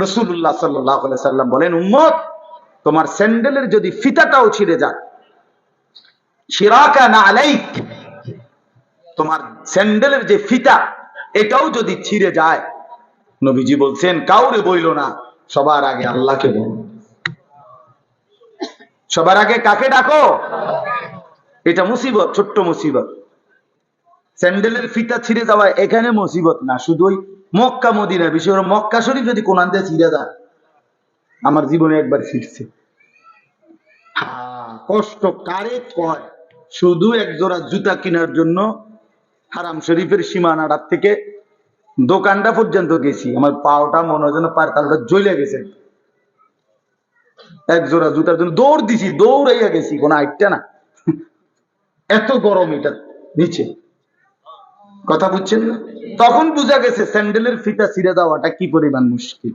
রাসূলুল্লাহ সাল্লাল্লাহু আলাইহি সাল্লাম বলেন, উম্মত তোমার স্যান্ডেলের যদি ফিতাটাও ছিঁড়ে যায়, শিরাকা না আলাইক, তোমার স্যান্ডেলের যে ফিতা এটাও যদি ছিঁড়ে যায়, নবীজি বলছেন কাউরে বইলো না, সবার আগে আল্লাহকে বলো। সবার আগে কাকে ডাকো? এটা মুসিবত, ছোট্ট মুসিবত। স্যান্ডেলের ফিতা ছিঁড়ে যাওয়া এখানে মুসিবত না, শুধুই মক্কা মদিনা, বিশেষ করে মক্কা শরীফ যদি কোরআন দিয়ে ছিঁড়ে যায়, আমার জীবনে একবার ছিঁড়ছে। কষ্ট কারে কয়, শুধু এক জোড়া জুতা কেনার জন্য হারাম শরীফের সীমানাটার থেকে দোকানটা পর্যন্ত গেছি, আমার পাওটা মনে হয় যেন পায়ের তালুটা জ্বলে গেছে। এক জোড়া জুতার জন্য দৌড় দিছি, দৌড়াইয়া গেছি, কোনো আইটটা না, এত গরম এটা নিচে। কথা বুঝছেন না? তখন বুঝা গেছে স্যান্ডেলের ফিতা ছিঁড়ে দেওয়াটা কি পরিমাণ মুশকিল।